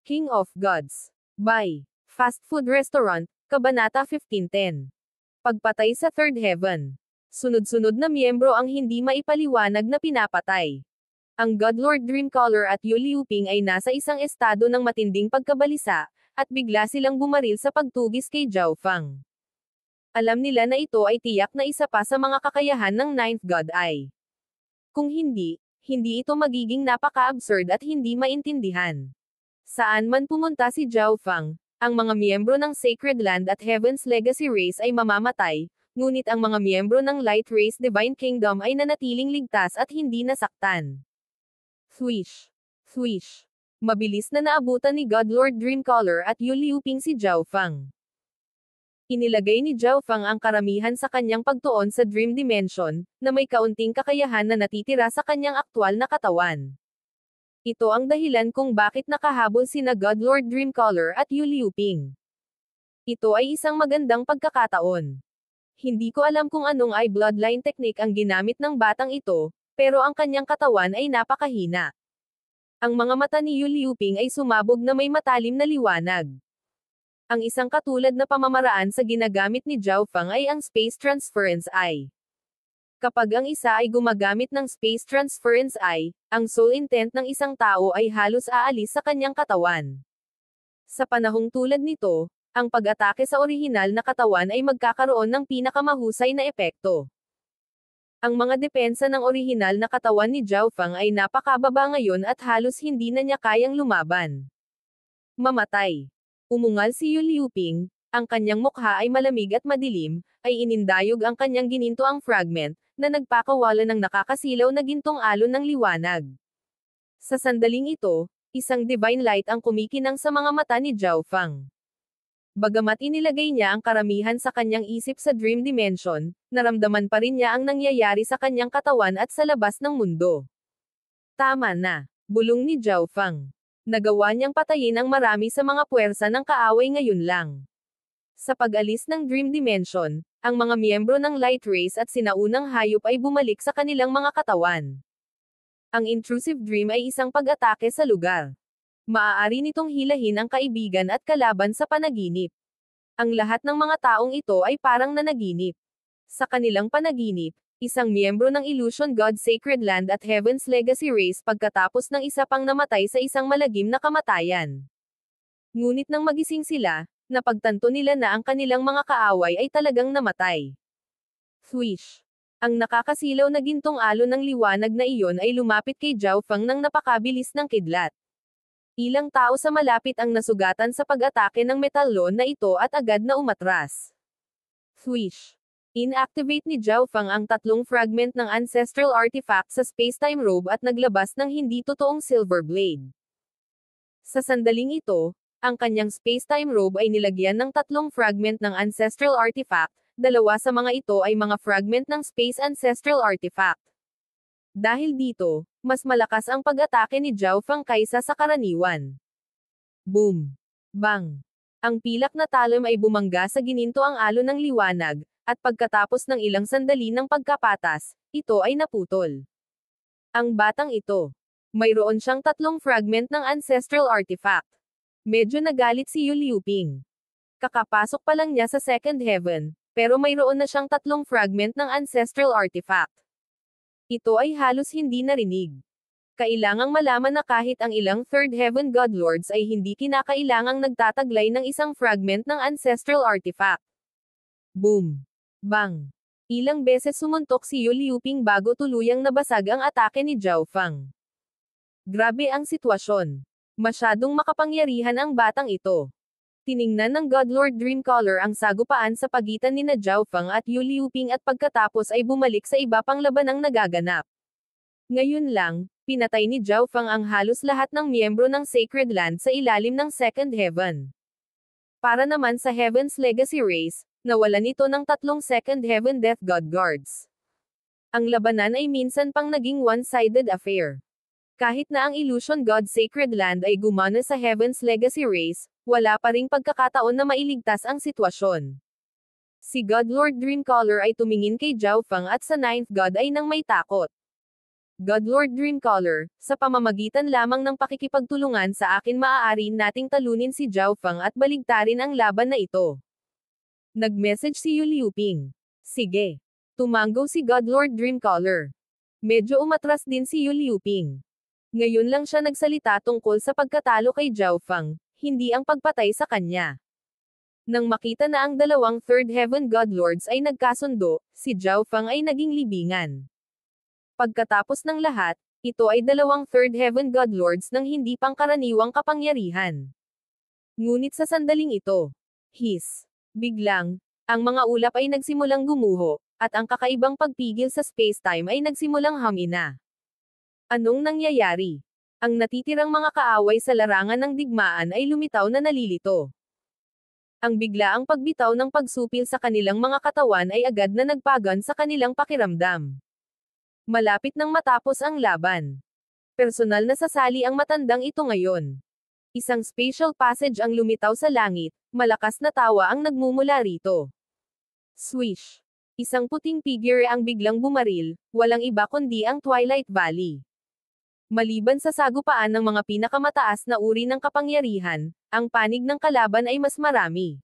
King of Gods. By Fast Food Restaurant, Kabanata 1510. Pagpatay sa Third Heaven. Sunod-sunod na miyembro ang hindi maipaliwanag na pinapatay. Ang Godlord Dreamcaller at Yu Liuping ay nasa isang estado ng matinding pagkabalisa, at bigla silang bumaril sa pagtugis kay Zhao Fang. Alam nila na ito ay tiyak na isa pa sa mga kakayahan ng Ninth God Eye. Kung hindi ito magiging napaka-absurd at hindi maintindihan. Saan man pumunta si Zhao Fang, ang mga miyembro ng Sacred Land at Heaven's Legacy Race ay mamamatay, ngunit ang mga miyembro ng Light Race Divine Kingdom ay nanatiling ligtas at hindi nasaktan. Swish! Swish! Mabilis na naabutan ni Godlord Dreamcaller at Yu Liuping si Zhao Fang. Inilagay ni Zhao Fang ang karamihan sa kanyang pagtuon sa Dream Dimension, na may kaunting kakayahan na natitira sa kanyang aktwal na katawan. Ito ang dahilan kung bakit nakahabol sina Godlord Dreamcaller at Yu Liuping. Ito ay isang magandang pagkakataon. Hindi ko alam kung anong ay bloodline technique ang ginamit ng batang ito, pero ang kanyang katawan ay napakahina. Ang mga mata ni Yu Liuping ay sumabog na may matalim na liwanag. Ang isang katulad na pamamaraan sa ginagamit ni Zhao Fang ay ang Space Transference Eye. Kapag ang isa ay gumagamit ng Space Transference Eye, ang soul intent ng isang tao ay halos aalis sa kanyang katawan. Sa panahong tulad nito, ang pag-atake sa orihinal na katawan ay magkakaroon ng pinakamahusay na epekto. Ang mga depensa ng orihinal na katawan ni Zhao Fang ay napakababa ngayon at halos hindi na niya kayang lumaban. Mamatay. Umungal si Yu Liuping, ang kanyang mukha ay malamig at madilim, ay inindayog ang kanyang ginintoang fragment, na nagpakawala ng nakakasilaw na gintong alon ng liwanag. Sa sandaling ito, isang divine light ang kumikinang sa mga mata ni Zhao Fang. Bagamat inilagay niya ang karamihan sa kanyang isip sa Dream Dimension, naramdaman pa rin niya ang nangyayari sa kanyang katawan at sa labas ng mundo. Tama na, bulong ni Zhao Fang. Nagawa niyang patayin ang marami sa mga puwersa ng kaaway ngayon lang. Sa pag-alis ng Dream Dimension, ang mga miyembro ng Light Race at sinaunang hayop ay bumalik sa kanilang mga katawan. Ang intrusive dream ay isang pag-atake sa lugar. Maaari nitong hilahin ang kaibigan at kalaban sa panaginip. Ang lahat ng mga taong ito ay parang nanaginip. Sa kanilang panaginip, isang miyembro ng Illusion God Sacred Land at Heaven's Legacy Race pagkatapos ng isa pang namatay sa isang malagim na kamatayan. Ngunit nang magising sila, napagtanto nila na ang kanilang mga kaaway ay talagang namatay. Swish! Ang nakakasilaw na gintong alon ng liwanag na iyon ay lumapit kay Zhao Fang ng napakabilis ng kidlat. Ilang tao sa malapit ang nasugatan sa pag-atake ng metalon na ito at agad na umatras. Swish! Inactivate ni Zhao Fang ang tatlong fragment ng ancestral artifact sa spacetime robe at naglabas ng hindi totoong silver blade. Sa sandaling ito, ang kanyang spacetime robe ay nilagyan ng tatlong fragment ng ancestral artifact, dalawa sa mga ito ay mga fragment ng space ancestral artifact. Dahil dito, mas malakas ang pag-atake ni Zhao Fang kaysa sa karaniwan. Boom! Bang! Ang pilak na talon ay bumangga sa gininto ang alon ng liwanag, at pagkatapos ng ilang sandali ng pagkapatas, ito ay naputol. Ang batang ito, mayroon siyang tatlong fragment ng ancestral artifact. Medyo nagalit si Yu Liuping. Kakapasok pa lang niya sa Second Heaven, pero mayroon na siyang tatlong fragment ng ancestral artifact. Ito ay halos hindi narinig. Kailangang malaman na kahit ang ilang Third Heaven Godlords ay hindi kinakailangang nagtataglay ng isang fragment ng ancestral artifact. Boom! Bang! Ilang beses sumuntok si Yu Liuping bago tuluyang nabasag ang atake ni Zhao Fang. Grabe ang sitwasyon. Masyadong makapangyarihan ang batang ito. Tiningnan ng Godlord Dreamcaller ang sagupaan sa pagitan nina Zhao Fang at Yu Liuping at pagkatapos ay bumalik sa iba pang labanang nagaganap. Ngayon lang, pinatay ni Zhao Fang ang halos lahat ng miyembro ng Sacred Land sa ilalim ng Second Heaven. Para naman sa Heaven's Legacy Race, nawalan ito ng tatlong Second Heaven Death God Guards. Ang labanan ay minsan pang naging one-sided affair. Kahit na ang Illusion God Sacred Land ay gumana sa Heaven's Legacy Race, wala pa ring pagkakataon na mailigtas ang sitwasyon. Si Godlord Dreamcaller ay tumingin kay Zhao Fang at sa Ninth God ay nang may takot. Godlord Dreamcaller, sa pamamagitan lamang ng pakikipagtulungan sa akin maaari nating talunin si Zhao Feng at baligtarin ang laban na ito. Nag-message si Yu Liuping. Sige. Tumango si Godlord Dreamcaller. Medyo umatras din si Yu Liuping. Ngayon lang siya nagsalita tungkol sa pagkatalo kay Zhao Feng, hindi ang pagpatay sa kanya. Nang makita na ang dalawang Third Heaven Godlords ay nagkasundo, si Zhao Feng ay naging libingan. Pagkatapos ng lahat, ito ay dalawang Third Heaven Godlords ng hindi pangkaraniwang kapangyarihan. Ngunit sa sandaling ito, biglang, ang mga ulap ay nagsimulang gumuho, at ang kakaibang pagpigil sa space-time ay nagsimulang humina. Anong nangyayari? Ang natitirang mga kaaway sa larangan ng digmaan ay lumitaw na nalilito. Ang biglaang pagbitaw ng pagsupil sa kanilang mga katawan ay agad na nagpagan sa kanilang pakiramdam. Malapit nang matapos ang laban. Personal na sasali ang matandang ito ngayon. Isang spatial passage ang lumitaw sa langit, malakas na tawa ang nagmumula rito. Swish! Isang puting figure ang biglang bumaril, walang iba kundi ang Twilight Valley. Maliban sa sagupaan ng mga pinakamataas na uri ng kapangyarihan, ang panig ng kalaban ay mas marami.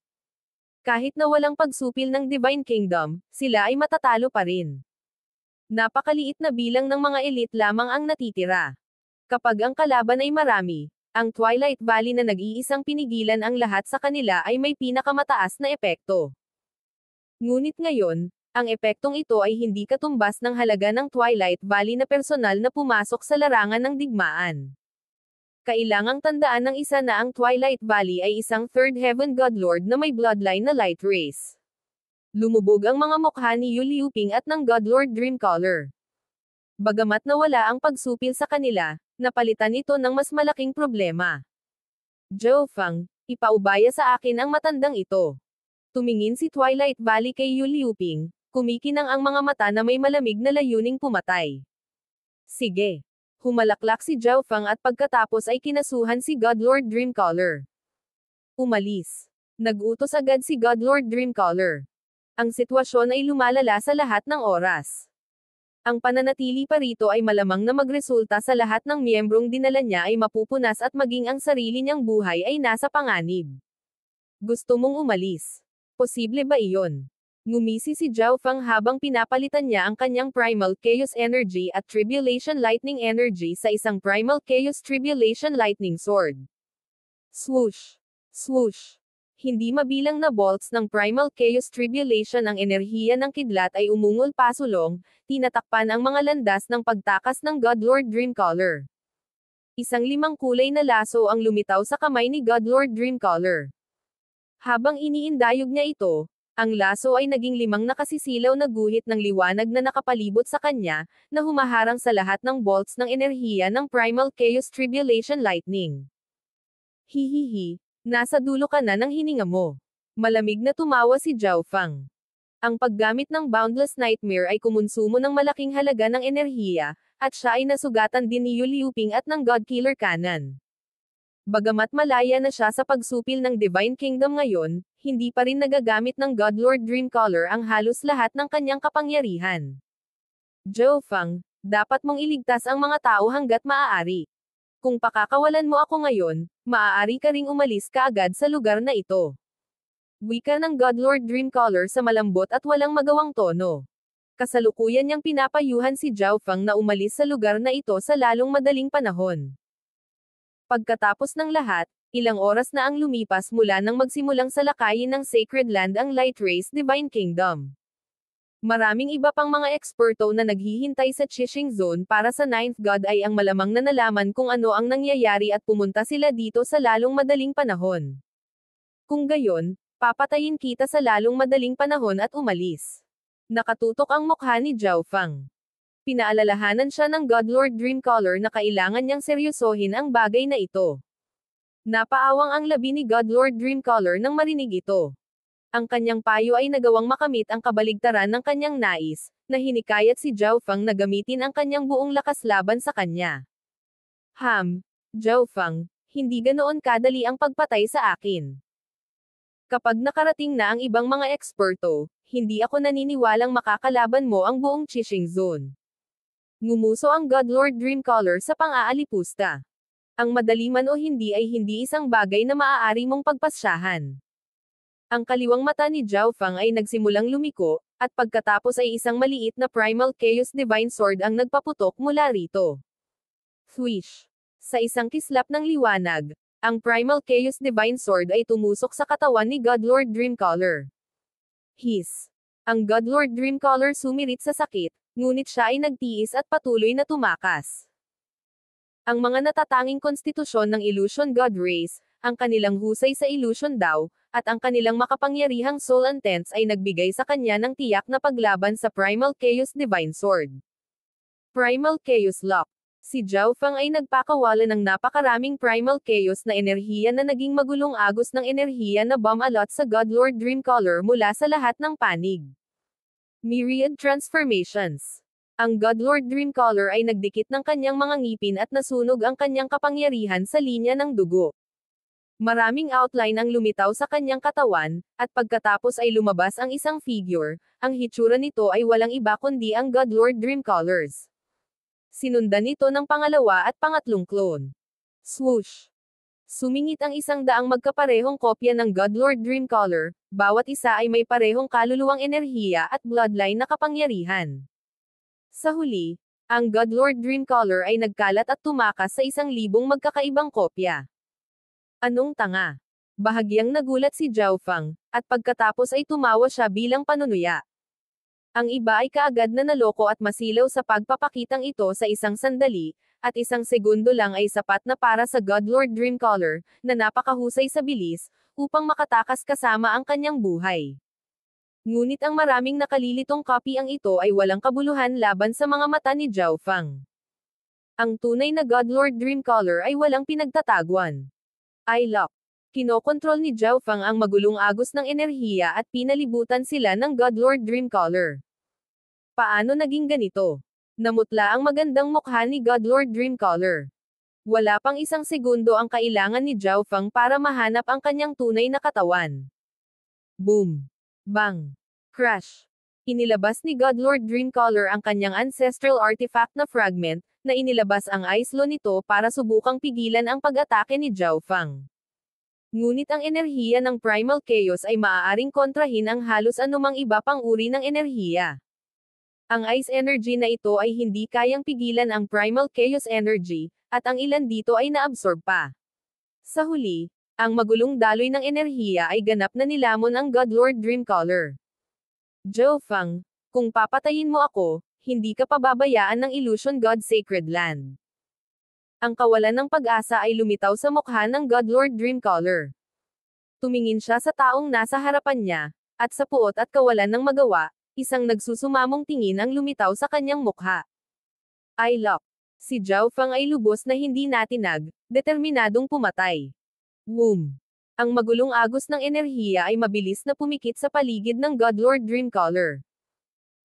Kahit na walang pagsupil ng Divine Kingdom, sila ay matatalo pa rin. Napakaliit na bilang ng mga elite lamang ang natitira. Kapag ang kalaban ay marami, ang Twilight Valley na nag-iisang pinigilan ang lahat sa kanila ay may pinakamataas na epekto. Ngunit ngayon, ang epektong ito ay hindi katumbas ng halaga ng Twilight Valley na personal na pumasok sa larangan ng digmaan. Kailangang tandaan ng isa na ang Twilight Valley ay isang Third Heaven Godlord na may bloodline na light race. Lumubog ang mga mukha ni Yu Liuping at ng Godlord Dreamcaller. Bagamat nawala ang pagsupil sa kanila, napalitan ito ng mas malaking problema. Zhao Feng, ipaubaya sa akin ang matandang ito. Tumingin si Twilight Valley kay Yu Liuping, kumikinang ang mga mata na may malamig na layuning pumatay. Sige. Humalaklak si Zhao Feng at pagkatapos ay kinasuhan si Godlord Dreamcaller. Umalis. Nag-utos agad si Godlord Dreamcaller. Ang sitwasyon ay lumalala sa lahat ng oras. Ang pananatili pa rito ay malamang na magresulta sa lahat ng miyembrong dinala niya ay mapupunas at maging ang sarili niyang buhay ay nasa panganib. Gusto mong umalis? Posible ba iyon? Ngumisi si Zhao Feng habang pinapalitan niya ang kanyang Primal Chaos Energy at Tribulation Lightning Energy sa isang Primal Chaos Tribulation Lightning Sword. Swoosh! Swoosh! Hindi mabilang na bolts ng Primal Chaos Tribulation ang enerhiya ng kidlat ay umungol pasulong, tinatakpan ang mga landas ng pagtakas ng Godlord Dreamcaller. Isang 5 kulay na laso ang lumitaw sa kamay ni Godlord Dreamcaller. Habang iniindayog niya ito, ang laso ay naging 5 nakasisilaw na guhit ng liwanag na nakapalibot sa kanya, na humaharang sa lahat ng bolts ng enerhiya ng Primal Chaos Tribulation Lightning. Hihihi, nasa dulo ka na ng hininga mo. Malamig na tumawa si Zhao Feng. Ang paggamit ng Boundless Nightmare ay kumonsumo ng malaking halaga ng enerhiya, at siya ay nasugatan din ni Yu Liuping at ng Godkiller Cannon. Bagamat malaya na siya sa pagsupil ng Divine Kingdom ngayon, hindi pa rin nagagamit ng Godlord Dreamcaller ang halos lahat ng kanyang kapangyarihan. Zhao Feng, dapat mong iligtas ang mga tao hanggat maaari. Kung pakakawalan mo ako ngayon, maaari ka ring umalis kaagad sa lugar na ito. Wika ng Godlord Dreamcaller sa malambot at walang magawang tono. Kasalukuyan niyang pinapayuhan si Zhao Feng na umalis sa lugar na ito sa lalong madaling panahon. Pagkatapos ng lahat, ilang oras na ang lumipas mula nang magsimulang salakayin ng Sacred Land ang Light Race Divine Kingdom. Maraming iba pang mga eksperto na naghihintay sa Qixing Zone para sa Ninth God ay ang malamang na nalaman kung ano ang nangyayari at pumunta sila dito sa lalong madaling panahon. Kung gayon, papatayin kita sa lalong madaling panahon at umalis. Nakatutok ang mukha ni Zhao Feng. Pinaalalahanan siya ng Godlord Dreamcaller na kailangan niyang seryosohin ang bagay na ito. Napaawang ang labi ni Godlord Dreamcaller nang marinig ito. Ang kanyang payo ay nagawang makamit ang kabaligtaran ng kanyang nais, na hinikayat si Zhao Feng na gamitin ang kanyang buong lakas laban sa kanya. Zhao Feng, hindi ganoon kadali ang pagpatay sa akin. Kapag nakarating na ang ibang mga eksperto, hindi ako naniniwalang makakalaban mo ang buong Qixing Zone. Ngumuso ang Godlord Dreamcaller sa pang-aalipusta. Ang madali man o hindi ay hindi isang bagay na maaari mong pagpasyahan. Ang kaliwang mata ni Zhao Fang ay nagsimulang lumiko, at pagkatapos ay isang maliit na Primal Chaos Divine Sword ang nagpaputok mula rito. Swish! Sa isang kislap ng liwanag, ang Primal Chaos Divine Sword ay tumusok sa katawan ni Godlord Dreamcaller. Hiss! Ang Godlord Dreamcaller sumirit sa sakit, ngunit siya ay nagtiis at patuloy na tumakas. Ang mga natatanging konstitusyon ng Illusion God Race, ang kanilang husay sa illusion daw, at ang kanilang makapangyarihang soul intents ay nagbigay sa kanya ng tiyak na paglaban sa Primal Chaos Divine Sword. Primal Chaos Lock. Si Zhao Fang ay nagpakawala ng napakaraming Primal Chaos na enerhiya na naging magulong agos ng enerhiya na bumalot sa Godlord Dreamcaller mula sa lahat ng panig. Myriad Transformations. Ang Godlord Dreamcaller ay nagdikit ng kanyang mga ngipin at nasunog ang kanyang kapangyarihan sa linya ng dugo. Maraming outline ang lumitaw sa kanyang katawan, at pagkatapos ay lumabas ang isang figure. Ang hitsura nito ay walang iba kundi ang Godlord Dreamcallers. Sinundan ito ng pangalawa at pangatlong clone. Swoosh! Sumingit ang 100 magkaparehong kopya ng Godlord Dreamcaller, bawat isa ay may parehong kaluluwang enerhiya at bloodline na kapangyarihan. Sa huli, ang Godlord Dreamcaller ay nagkalat at tumakas sa 1,000 magkakaibang kopya. Anong tanga? Bahagyang nagulat si Zhao Fang, at pagkatapos ay tumawa siya bilang panunuya. Ang iba ay kaagad na naloko at masilaw sa pagpapakitang ito sa isang sandali, at 1 segundo lang ay sapat na para sa Godlord Dreamcaller, na napakahusay sa bilis, upang makatakas kasama ang kanyang buhay. Ngunit ang maraming nakalilitong copy ang ito ay walang kabuluhan laban sa mga mata ni Zhao Fang. Ang tunay na Godlord Dreamcaller ay walang pinagtataguan. I-lock. Kinokontrol ni Zhao Fang ang magulong agos ng enerhiya at pinalibutan sila ng Godlord Dreamcaller. Paano naging ganito? Namutla ang magandang mukha ni Godlord Dreamcaller. Wala pang 1 segundo ang kailangan ni Zhao Fang para mahanap ang kanyang tunay na katawan. Boom! Bang! Crash! Inilabas ni Godlord Dreamcaller ang kanyang ancestral artifact na fragment, na inilabas ang ice law nito para subukang pigilan ang pag-atake ni Zhao Fang. Ngunit ang enerhiya ng Primal Chaos ay maaaring kontrahin ang halos anumang iba pang uri ng enerhiya. Ang ice energy na ito ay hindi kayang pigilan ang Primal Chaos energy, at ang ilan dito ay naabsorb pa. Sa huli, ang magulong daloy ng enerhiya ay ganap na nilamon ang Godlord Dreamcaller. Zhao Fang, kung papatayin mo ako, hindi ka pababayaan ng Illusion God Sacred Land. Ang kawalan ng pag-asa ay lumitaw sa mukha ng Godlord Dreamcaller. Tumingin siya sa taong nasa harapan niya, at sa puot at kawalan ng magawa, isang nagsusumamong tingin ang lumitaw sa kanyang mukha. I-lock. Si Zhao Fang ay lubos na hindi natinag, determinadong pumatay. Boom! Ang magulong agos ng enerhiya ay mabilis na pumikit sa paligid ng Godlord Dreamcaller.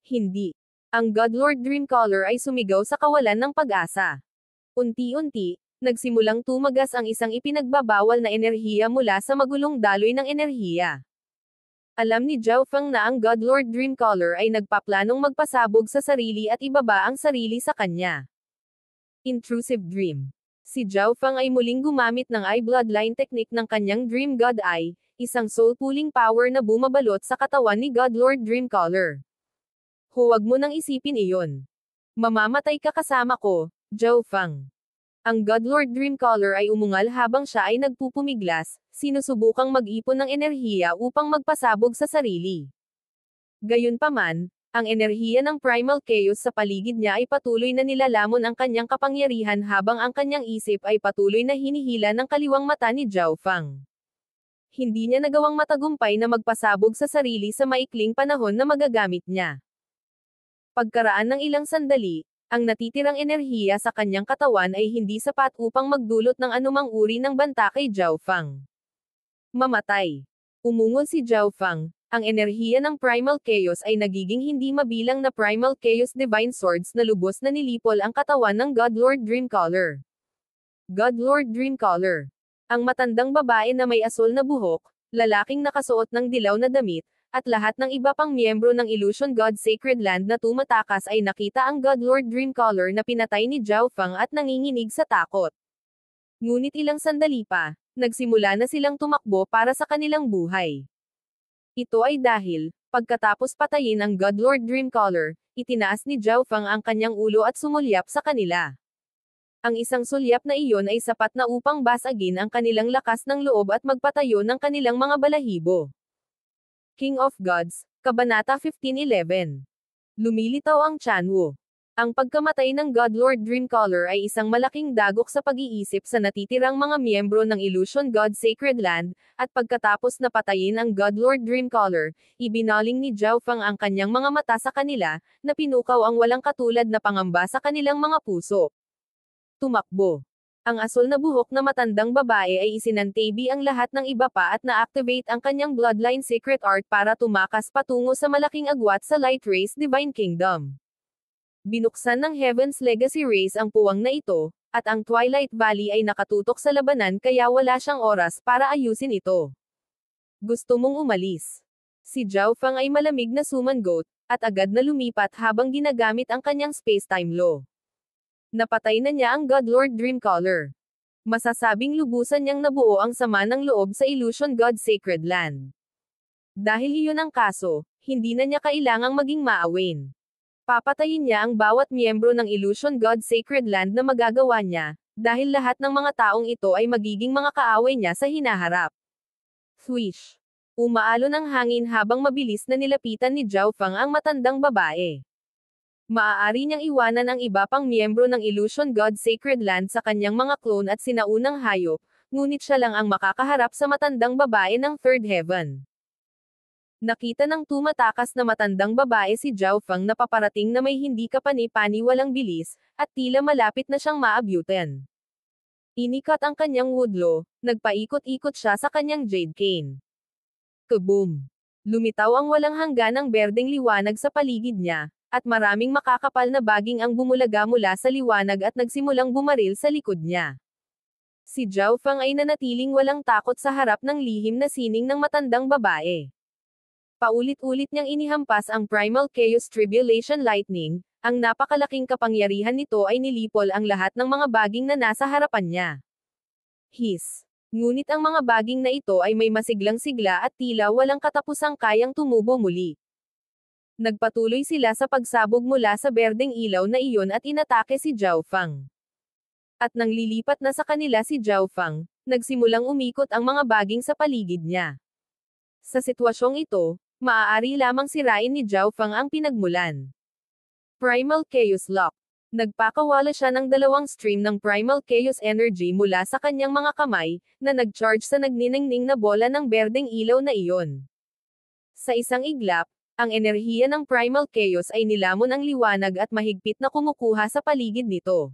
Hindi. Ang Godlord Dreamcaller ay sumigaw sa kawalan ng pag-asa. Unti-unti, nagsimulang tumagas ang isang ipinagbabawal na enerhiya mula sa magulong daloy ng enerhiya. Alam ni Zhao Fang na ang Godlord Dreamcaller ay nagpaplanong magpasabog sa sarili at ibaba ang sarili sa kanya. Intrusive Dream. Si Zhao Fang ay muling gumamit ng Eye Bloodline technique ng kanyang Dream God Eye, isang soul-pulling power na bumabalot sa katawan ni Godlord Dreamcaller. Huwag mo nang isipin iyon. Mamamatay ka kasama ko, Zhao Fang. Ang Godlord Dreamcaller ay umungal habang siya ay nagpupumiglas, sinusubukang mag-ipon ng enerhiya upang magpasabog sa sarili. Gayunpaman, ang enerhiya ng Primal Chaos sa paligid niya ay patuloy na nilalamon ang kanyang kapangyarihan habang ang kanyang isip ay patuloy na hinihila ng kaliwang mata ni Zhao Fang. Hindi niya nagawang matagumpay na magpasabog sa sarili sa maikling panahon na magagamit niya. Pagkaraan ng ilang sandali, ang natitirang enerhiya sa kanyang katawan ay hindi sapat upang magdulot ng anumang uri ng banta kay Zhao Fang. Mamatay. Umungol si Zhao Fang. Ang enerhiya ng Primal Chaos ay nagiging hindi mabilang na Primal Chaos Divine Swords na lubos na nilipol ang katawan ng Godlord Dreamcaller. Godlord Dreamcaller. Ang matandang babae na may asul na buhok, lalaking nakasuot ng dilaw na damit, at lahat ng iba pang miyembro ng Illusion God Sacred Land na tumatakas ay nakita ang God Lord Dreamcaller na pinatay ni Zhao Feng at nanginginig sa takot. Ngunit ilang sandali pa, nagsimula na silang tumakbo para sa kanilang buhay. Ito ay dahil, pagkatapos patayin ang God Lord Dreamcaller, itinaas ni Zhao Feng ang kanyang ulo at sumulyap sa kanila. Ang isang sulyap na iyon ay sapat na upang basagin ang kanilang lakas ng loob at magpatayo ng kanilang mga balahibo. King of Gods, Kabanata 15:11. Lumilitaw ang Chanwu. Ang pagkamatay ng God Lord Dreamcaller ay isang malaking dagok sa pag-iisip sa natitirang mga miyembro ng Illusion God Sacred Land, at pagkatapos na patayin ang God Lord Dreamcaller, ibinaling ni Zhao Feng ang kanyang mga mata sa kanila, na pinukaw ang walang katulad na pangamba sa kanilang mga puso. Tumakbo. Ang asul na buhok na matandang babae ay isinantabi ang lahat ng iba pa at na-activate ang kanyang bloodline secret art para tumakas patungo sa malaking agwat sa Light Race Divine Kingdom. Binuksan ng Heaven's Legacy Race ang puwang na ito, at ang Twilight Valley ay nakatutok sa labanan kaya wala siyang oras para ayusin ito. Gusto mong umalis? Si Zhao Feng ay malamig na sumangot, at agad na lumipat habang ginagamit ang kanyang space-time law. Napatay na niya ang God Lord Dreamcaller. Masasabing lubusan niyang nabuo ang sama ng loob sa Illusion God Sacred Land. Dahil iyon ang kaso, hindi na niya kailangang maging maawin. Papatayin niya ang bawat miyembro ng Illusion God Sacred Land na magagawa niya, dahil lahat ng mga taong ito ay magiging mga kaaway niya sa hinaharap. Swish! Umaalon ang hangin habang mabilis na nilapitan ni Zhao Feng ang matandang babae. Maaari niyang iwanan ang iba pang miyembro ng Illusion God Sacred Land sa kanyang mga clone at sinaunang hayop, ngunit siya lang ang makakaharap sa matandang babae ng Third Heaven. Nakita ng tumatakas na matandang babae si Zhao Feng na paparating na may hindi kapani-paniwalang bilis, at tila malapit na siyang maabyutan. Inikat ang kanyang woodlaw, nagpaikot-ikot siya sa kanyang jade cane. Kaboom! Lumitaw ang walang hangganang berdeng liwanag sa paligid niya, at maraming makakapal na baging ang bumulaga mula sa liwanag at nagsimulang bumaril sa likod niya. Si Zhao Feng ay nanatiling walang takot sa harap ng lihim na sining ng matandang babae. Paulit-ulit niyang inihampas ang Primal Chaos Tribulation Lightning, ang napakalaking kapangyarihan nito ay nilipol ang lahat ng mga baging na nasa harapan niya. His. Ngunit ang mga baging na ito ay may masiglang sigla at tila walang katapusang kayang tumubo muli. Nagpatuloy sila sa pagsabog mula sa berdeng ilaw na iyon at inatake si Zhao Feng. At nang lilipat na sa kanila si Zhao Feng, nagsimulang umikot ang mga baging sa paligid niya. Sa sitwasyong ito, maaari lamang sirain ni Zhao Feng ang pinagmulan. Primal Chaos Lock. Nagpakawala siya ng dalawang stream ng Primal Chaos Energy mula sa kanyang mga kamay, na nag-charge sa nagniningning na bola ng berdeng ilaw na iyon. Sa isang iglap, ang enerhiya ng Primal Chaos ay nilamon ang liwanag at mahigpit na kumukuha sa paligid nito.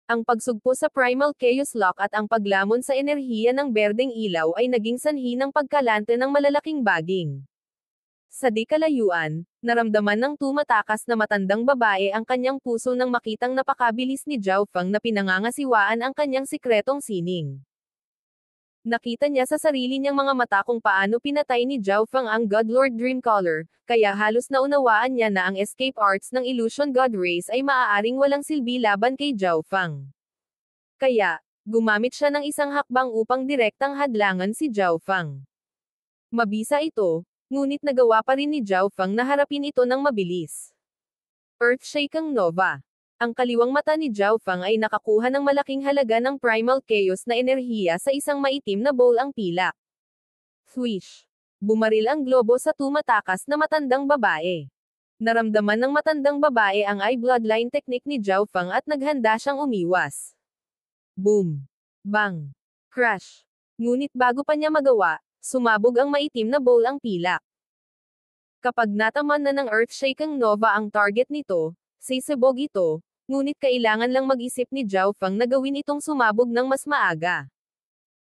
Ang pagsugpo sa Primal Chaos Lock at ang paglamon sa enerhiya ng berdeng ilaw ay naging sanhi ng pagkalante ng malalaking baging. Sa di kalayuan, naramdaman ng tumatakas na matandang babae ang kanyang puso nang makitang napakabilis ni Zhao Feng na pinangangasiwaan ang kanyang sikretong sining. Nakita niya sa sarili niyang mga mata kung paano pinatay ni Zhao Feng ang God Lord Dreamcaller, kaya halos naunawaan niya na ang escape arts ng Illusion God Race ay maaaring walang silbi laban kay Zhao Feng. Kaya, gumamit siya ng isang hakbang upang direktang hadlangan si Zhao Feng. Mabisa ito, ngunit nagawa pa rin ni Zhao Feng na harapin ito ng mabilis. Earthshaking Nova. Ang kaliwang mata ni Zhao Feng ay nakakuha ng malaking halaga ng Primal Chaos na enerhiya sa isang maitim na bowl ang pilak. Swish! Bumaril ang globo sa tumatakas na matandang babae. Naramdaman ng matandang babae ang eye bloodline technique ni Zhao Feng at naghanda siyang umiwas. Boom! Bang! Crash! Ngunit bago pa niya magawa, sumabog ang maitim na bowl ang pilak. Kapag nataman na ng Earthshaking Nova ang target nito, sisibog ito, ngunit kailangan lang mag-isip ni Zhao Feng na gawin itong sumabog ng mas maaga.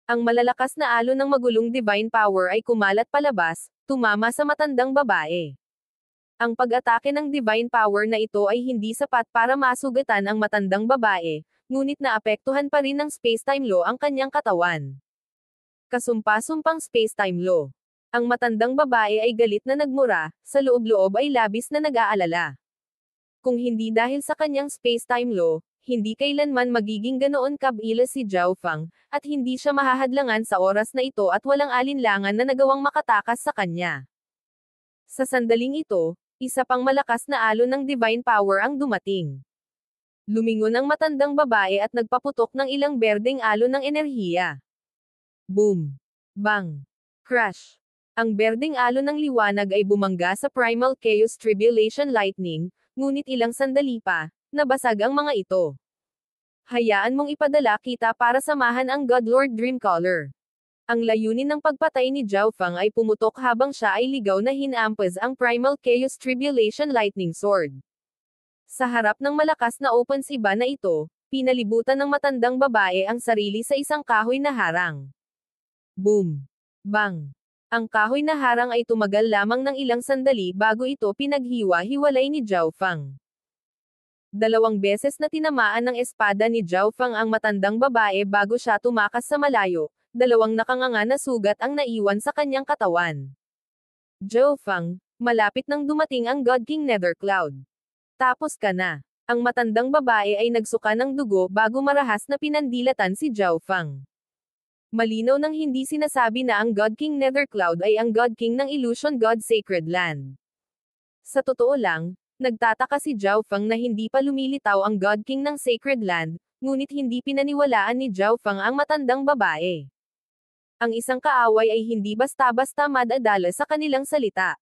Ang malalakas na alon ng magulong divine power ay kumalat palabas, tumama sa matandang babae. Ang pag-atake ng divine power na ito ay hindi sapat para masugatan ang matandang babae, ngunit naapektuhan pa rin ng space-time law ang kanyang katawan. Kasumpa-sumpang space-time law. Ang matandang babae ay galit na nagmura, sa loob-loob ay labis na nag-aalala. Kung hindi dahil sa kanyang space-time law, hindi kailanman magiging ganoon kabila si Zhao Fang, at hindi siya mahahadlangan sa oras na ito at walang alinlangan na nagawang makatakas sa kanya. Sa sandaling ito, isa pang malakas na alon ng divine power ang dumating. Lumingon ang matandang babae at nagpaputok ng ilang berdeng alon ng enerhiya. Boom! Bang! Crash! Ang berdeng alon ng liwanag ay bumangga sa Primal Chaos Tribulation Lightning, ngunit ilang sandali pa, nabasag ang mga ito. Hayaan mong ipadala kita para samahan ang Godlord Dreamcaller. Ang layunin ng pagpatay ni Zhao Fang ay pumutok habang siya ay ligaw na hinampas ang Primal Chaos Tribulation Lightning Sword. Sa harap ng malakas na open siba na ito, pinalibutan ng matandang babae ang sarili sa isang kahoy na harang. Boom! Bang! Ang kahoy na harang ay tumagal lamang ng ilang sandali bago ito pinaghiwa-hiwalay ni Zhao Fang. 2 beses na tinamaan ng espada ni Zhao Fang ang matandang babae bago siya tumakas sa malayo, 2 nakanganga na sugat ang naiwan sa kanyang katawan. Zhao Fang, malapit nang dumating ang God King Nethercloud. Tapos ka na. Ang matandang babae ay nagsuka ng dugo bago marahas na pinandilatan si Zhao Fang. Malinaw nang hindi sinasabi na ang God King Nethercloud ay ang God King ng Illusion God Sacred Land. Sa totoo lang, nagtataka si Zhao Fang na hindi pa lumilitaw ang God King ng Sacred Land, ngunit hindi pinaniwalaan ni Zhao Fang ang matandang babae. Ang isang kaaway ay hindi basta-basta madadala sa kanilang salita.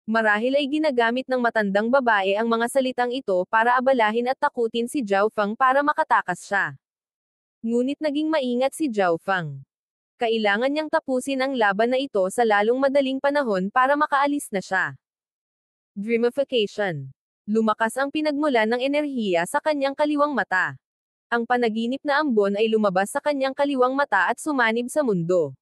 Marahil ay ginagamit ng matandang babae ang mga salitang ito para abalahin at takutin si Zhao Fang para makatakas siya. Ngunit naging maingat si Zhao Fang. Kailangan niyang tapusin ang laban na ito sa lalong madaling panahon para makaalis na siya. Dreamification. Lumakas ang pinagmulan ng enerhiya sa kanyang kaliwang mata. Ang panaginip na ambon ay lumabas sa kanyang kaliwang mata at sumanib sa mundo.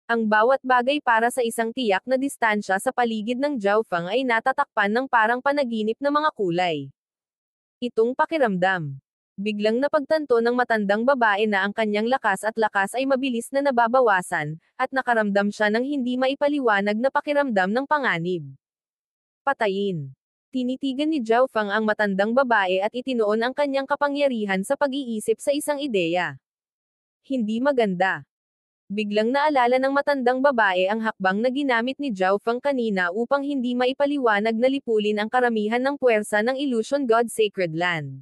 Ang bawat bagay para sa isang tiyak na distansya sa paligid ng Zhao Fang ay natatakpan ng parang panaginip na mga kulay. Itong pakiramdam. Biglang napagtanto ng matandang babae na ang kanyang lakas ay mabilis na nababawasan, at nakaramdam siya ng hindi maipaliwanag na pakiramdam ng panganib. Patayin. Tinitigan ni Zhao Fang ang matandang babae at itinuon ang kanyang kapangyarihan sa pag-iisip sa isang ideya. Hindi maganda. Biglang naalala ng matandang babae ang hakbang na ginamit ni Zhao Fang kanina upang hindi maipaliwanag na lipulin ang karamihan ng puwersa ng Illusion God Sacred Land.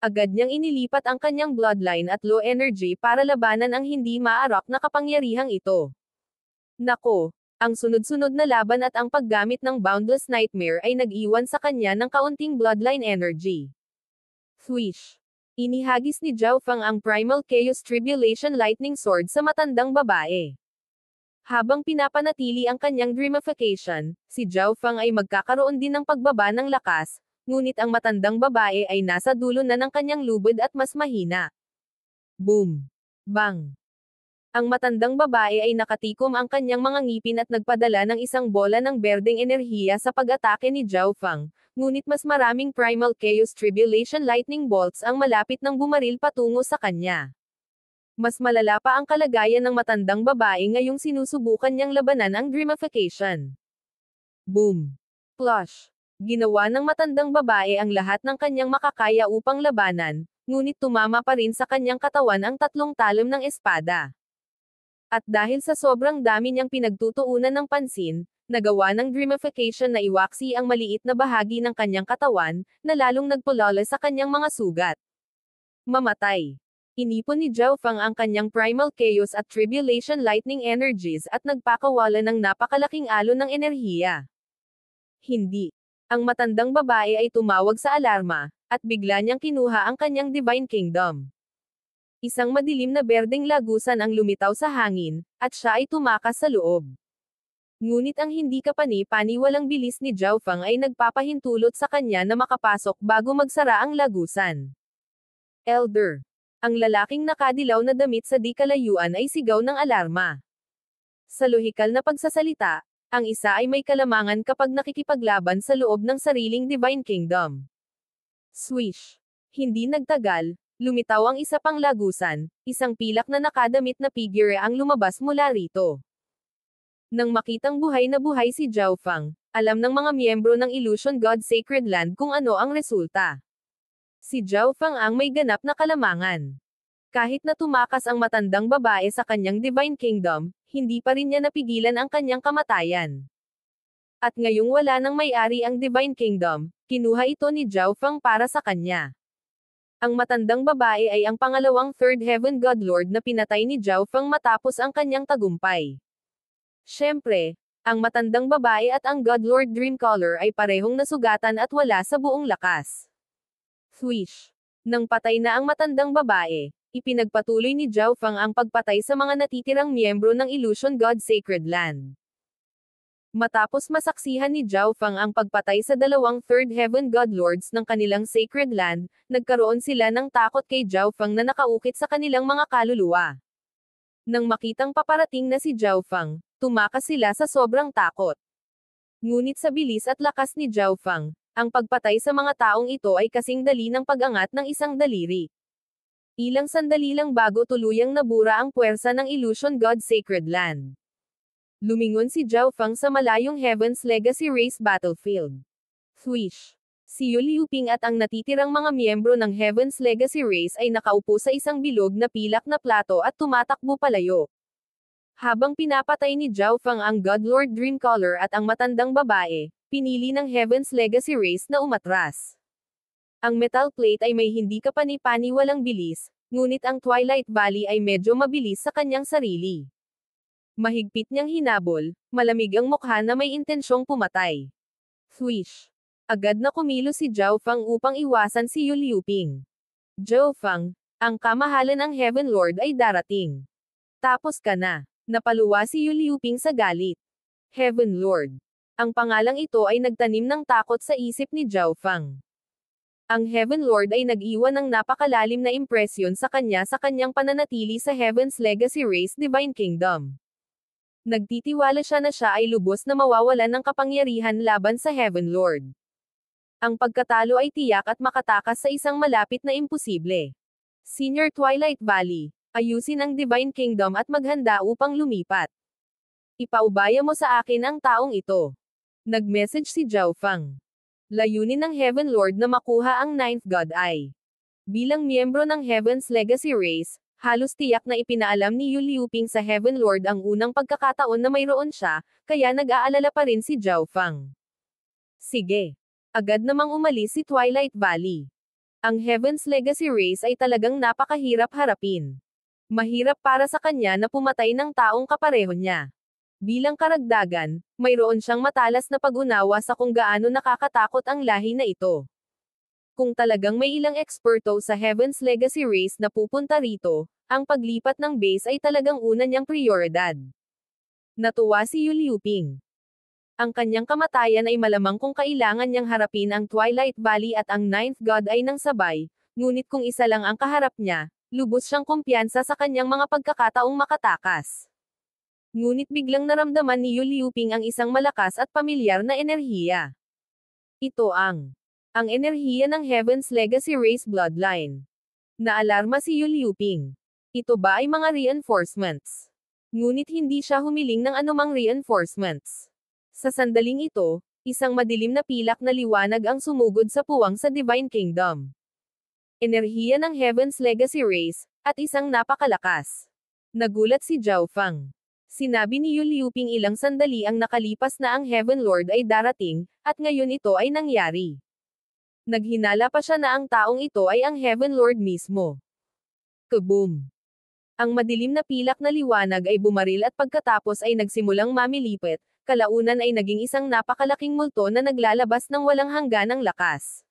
Agad niyang inilipat ang kanyang bloodline at low energy para labanan ang hindi maarok na kapangyarihang ito. Nako, ang sunod-sunod na laban at ang paggamit ng Boundless Nightmare ay nag-iwan sa kanya ng kaunting bloodline energy. Swish! Inihagis ni Zhao Fang ang Primal Chaos Tribulation Lightning Sword sa matandang babae. Habang pinapanatili ang kanyang dreamification, si Zhao Fang ay magkakaroon din ng pagbaba ng lakas, ngunit ang matandang babae ay nasa dulo na ng kanyang lubid at mas mahina. Boom! Bang! Ang matandang babae ay nakatikom ang kanyang mga ngipin at nagpadala ng isang bola ng berdeng enerhiya sa pag-atake ni Zhao Fang, ngunit mas maraming Primal Chaos Tribulation Lightning Bolts ang malapit ng bumaril patungo sa kanya. Mas malala pa ang kalagayan ng matandang babae ngayong sinusubukan niyang labanan ang dreamification. Boom! Plush! Ginawa ng matandang babae ang lahat ng kanyang makakaya upang labanan, ngunit tumama pa rin sa kanyang katawan ang 3 talim ng espada. At dahil sa sobrang dami niyang pinagtutuunan ng pansin, nagawa ng dreamification na iwaksi ang maliit na bahagi ng kanyang katawan, na lalong nagpulala sa kanyang mga sugat. Mamatay. Inipon ni Zhao Fang ang kanyang Primal Chaos at Tribulation Lightning Energies at nagpakawala ng napakalaking alon ng enerhiya. Hindi. Ang matandang babae ay tumawag sa alarma, at bigla niyang kinuha ang kanyang Divine Kingdom. Isang madilim na berdeng lagusan ang lumitaw sa hangin, at siya ay tumakas sa loob. Ngunit ang hindi kapani-paniwalang bilis ni Zhao Fang ay nagpapahintulot sa kanya na makapasok bago magsara ang lagusan. Elder. Ang lalaking nakadilaw na damit sa di kalayuan ay sigaw ng alarma. Sa lohikal na pagsasalita, ang isa ay may kalamangan kapag nakikipaglaban sa loob ng sariling Divine Kingdom. Swish! Hindi nagtagal, lumitaw ang isa pang lagusan, isang pilak na nakadamit na figure ang lumabas mula rito. Nang makitang buhay na buhay si Zhao Fang, alam ng mga miyembro ng Illusion God Sacred Land kung ano ang resulta. Si Zhao Fang ang may ganap na kalamangan. Kahit na tumakas ang matandang babae sa kanyang Divine Kingdom, hindi pa rin niya napigilan ang kanyang kamatayan. At ngayong wala nang may-ari ang Divine Kingdom, kinuha ito ni Zhao Fang para sa kanya. Ang matandang babae ay ang pangalawang Third Heaven God Lord na pinatay ni Zhao Fang matapos ang kanyang tagumpay. Siyempre, ang matandang babae at ang God Lord Dreamcaller ay parehong nasugatan at wala sa buong lakas. Swish! Nang patay na ang matandang babae, ipinagpatuloy ni Zhao Fang ang pagpatay sa mga natitirang miyembro ng Illusion God Sacred Land. Matapos masaksihan ni Zhao Fang ang pagpatay sa dalawang Third Heaven God Lords ng kanilang Sacred Land, nagkaroon sila ng takot kay Zhao Fang na nakaukit sa kanilang mga kaluluwa. Nang makitang paparating na si Zhao Fang, tumakas sila sa sobrang takot. Ngunit sa bilis at lakas ni Zhao Fang, ang pagpatay sa mga taong ito ay kasing dali ng pag-angat ng isang daliri. Ilang sandali lang bago tuluyang nabura ang puwersa ng Illusion God Sacred Land. Lumingon si Zhao Fang sa malayong Heaven's Legacy Race battlefield. Swish! Si Yu Liuping at ang natitirang mga miyembro ng Heaven's Legacy Race ay nakaupo sa isang bilog na pilak na plato at tumatakbo palayo. Habang pinapatay ni Zhao Fang ang God Lord Dreamcaller at ang matandang babae, pinili ng Heaven's Legacy Race na umatras. Ang metal plate ay may hindi kapani-paniwalang bilis, ngunit ang Twilight Valley ay medyo mabilis sa kanyang sarili. Mahigpit niyang hinabol, malamig ang mukha na may intensyong pumatay. Swish! Agad na kumilos si Zhao Fang upang iwasan si Yu Liuping. Zhao Fang, ang kamahalan ng Heaven Lord ay darating. Tapos ka na. Napaluwa si Yu Liuping sa galit. Heaven Lord. Ang pangalang ito ay nagtanim ng takot sa isip ni Zhao Fang. Ang Heaven Lord ay nag-iwan ng napakalalim na impresyon sa kanyang pananatili sa Heaven's Legacy Race Divine Kingdom. Nagtitiwala siya na siya ay lubos na mawawalan ng kapangyarihan laban sa Heaven Lord. Ang pagkatalo ay tiyak at makatakas sa isang malapit na imposible. Senior Twilight Valley, ayusin ang Divine Kingdom at maghanda upang lumipat. Ipaubaya mo sa akin ang taong ito. Nag-message si Zhao Fang. Layunin ng Heaven Lord na makuha ang Ninth God Eye. Bilang miyembro ng Heaven's Legacy Race, halos tiyak na ipinaalam ni Yu Liuping sa Heaven Lord ang unang pagkakataon na mayroon siya, kaya nag-aalala pa rin si Zhao Fang. Sige. Agad namang umalis si Twilight Valley. Ang Heaven's Legacy Race ay talagang napakahirap harapin. Mahirap para sa kanya na pumatay ng taong kapareho niya. Bilang karagdagan, mayroon siyang matalas na pag-unawa sa kung gaano nakakatakot ang lahi na ito. Kung talagang may ilang eksperto sa Heaven's Legacy Race na pupunta rito, ang paglipat ng base ay talagang una niyang prioridad. Natuwa si Yu Liuping. Ang kanyang kamatayan ay malamang kung kailangan niyang harapin ang Twilight Valley at ang Ninth God ay nang sabay, ngunit kung isa lang ang kaharap niya, lubos siyang kumpiyansa sa kanyang mga pagkakataong makatakas. Ngunit biglang naramdaman ni Yu Liuping ang isang malakas at pamilyar na enerhiya. Ito ang enerhiya ng Heaven's Legacy Race Bloodline. Naalarma si Yu Liuping. Ito ba ay mga reinforcements? Ngunit hindi siya humiling ng anumang reinforcements. Sa sandaling ito, isang madilim na pilak na liwanag ang sumugod sa puwang sa Divine Kingdom. Enerhiya ng Heaven's Legacy Race, at isang napakalakas. Nagulat si Zhao Fang. Sinabi ni Yu Liuping ilang sandali ang nakalipas na ang Heaven Lord ay darating, at ngayon ito ay nangyari. Naghinala pa siya na ang taong ito ay ang Heaven Lord mismo. Kaboom! Ang madilim na pilak na liwanag ay bumaril at pagkatapos ay nagsimulang mamilipit, kalaunan ay naging isang napakalaking multo na naglalabas ng walang hangganang lakas.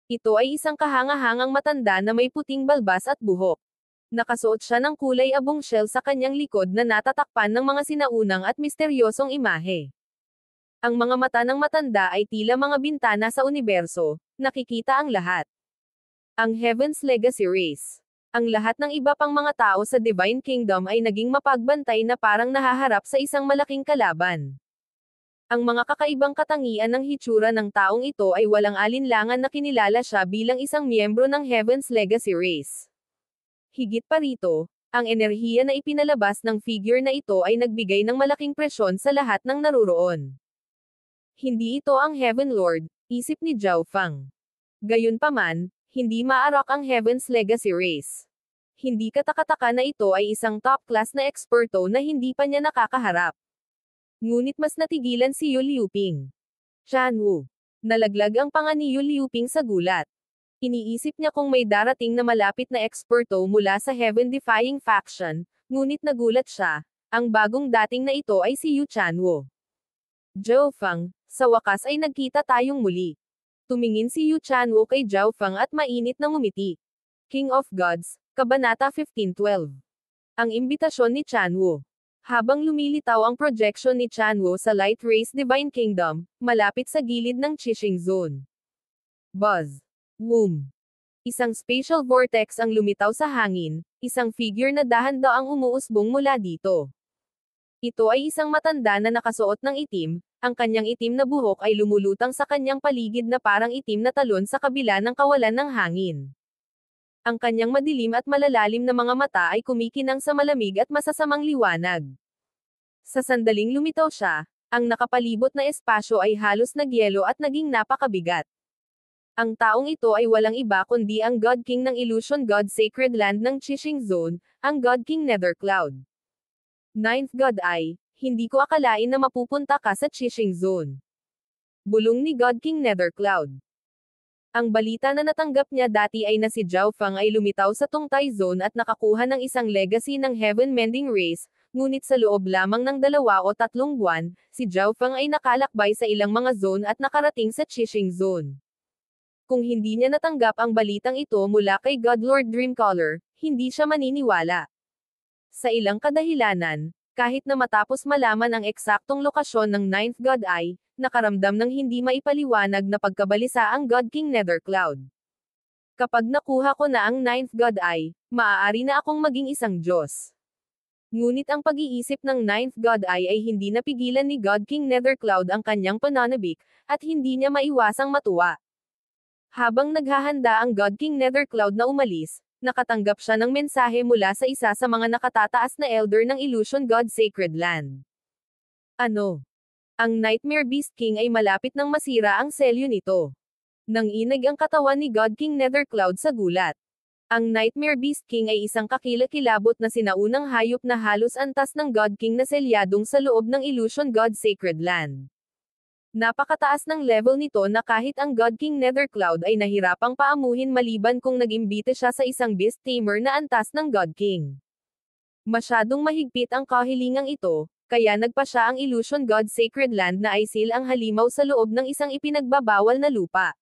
Ito ay isang kahanga-hangang matanda na may puting balbas at buhok. Nakasuot siya ng kulay abong shell sa kanyang likod na natatakpan ng mga sinaunang at misteryosong imahe. Ang mga mata ng matanda ay tila mga bintana sa universo, nakikita ang lahat. Ang Heaven's Legacy Race. Ang lahat ng iba pang mga tao sa Divine Kingdom ay naging mapagbantay na parang nahaharap sa isang malaking kalaban. Ang mga kakaibang katangian ng hitsura ng taong ito ay walang alinlangan na kinilala siya bilang isang miyembro ng Heaven's Legacy Race. Higit pa rito, Ang enerhiya na ipinalabas ng figure na ito ay nagbigay ng malaking presyon sa lahat ng naruroon. Hindi ito ang Heaven Lord, isip ni Zhao Feng. Gayunpaman, hindi maarak ang Heaven's Legacy Race. Hindi katakataka na ito ay isang top-class na eksperto na hindi pa niya nakakaharap. Ngunit mas natigilan si Yu Liuping. Chanwu. Nalaglag ang panga ni Yu Liuping sa gulat. Iniisip niya kung may darating na malapit na eksperto mula sa Heaven-defying faction, ngunit nagulat siya, ang bagong dating na ito ay si Yu Chanwo. Zhao Feng, sa wakas ay nagkita tayong muli. Tumingin si Yu Chanwo kay Zhao Feng at mainit na ngumiti. King of Gods, Kabanata 1512. Ang imbitasyon ni Chanwo. Habang lumilitaw ang projection ni Chanwo sa Light Race Divine Kingdom, malapit sa gilid ng Qixing Zone. Buzz. Boom. Isang spatial vortex ang lumitaw sa hangin, isang figure na dahan-daang umuusbong mula dito. Ito ay isang matanda na nakasuot ng itim, ang kanyang itim na buhok ay lumulutang sa kanyang paligid na parang itim na talon sa kabila ng kawalan ng hangin. Ang kanyang madilim at malalalim na mga mata ay kumikinang sa malamig at masasamang liwanag. Sa sandaling lumitaw siya, ang nakapalibot na espasyo ay halos nagyelo at naging napakabigat. Ang taong ito ay walang iba kundi ang God King ng Illusion God Sacred Land ng Qixing Zone, ang God King Nethercloud. Ninth God Eye, hindi ko akalain na mapupunta ka sa Qixing Zone. Bulong ni God King Nethercloud. Ang balita na natanggap niya dati ay na si Zhao Feng ay lumitaw sa Tungtai Zone at nakakuha ng isang legacy ng Heaven Mending Race, ngunit sa loob lamang ng 2 o 3 buwan, si Zhao Feng ay nakalakbay sa ilang mga zone at nakarating sa Qixing Zone. Kung hindi niya natanggap ang balitang ito mula kay Godlord Dreamcaller, hindi siya maniniwala. Sa ilang kadahilanan, kahit na matapos malaman ang eksaktong lokasyon ng Ninth God Eye, nakaramdam ng hindi maipaliwanag na pagkabalisa ang God King Nethercloud. Kapag nakuha ko na ang Ninth God Eye, maaari na akong maging isang Diyos. Ngunit ang pag-iisip ng Ninth God Eye ay hindi napigilan ni God King Nethercloud ang kanyang pananabik, at hindi niya maiwasang matuwa. Habang naghahanda ang God King Nethercloud na umalis, nakatanggap siya ng mensahe mula sa isa sa mga nakatataas na elder ng Illusion God Sacred Land. Ano? Ang Nightmare Beast King ay malapit nang masira ang selyo nito. Nanginig ang katawan ni God King Nethercloud sa gulat. Ang Nightmare Beast King ay isang kakilakilabot na sinaunang hayop na halos antas ng God King na selyadong sa loob ng Illusion God Sacred Land. Napakataas ng level nito na kahit ang God King Nethercloud ay nahirapang paamuhin maliban kung nag-imbite siya sa isang beast tamer na antas ng God King. Masyadong mahigpit ang kahilingang ito, kaya nagpa siya ang Illusion God Sacred Land na aisil ang halimaw sa loob ng isang ipinagbabawal na lupa.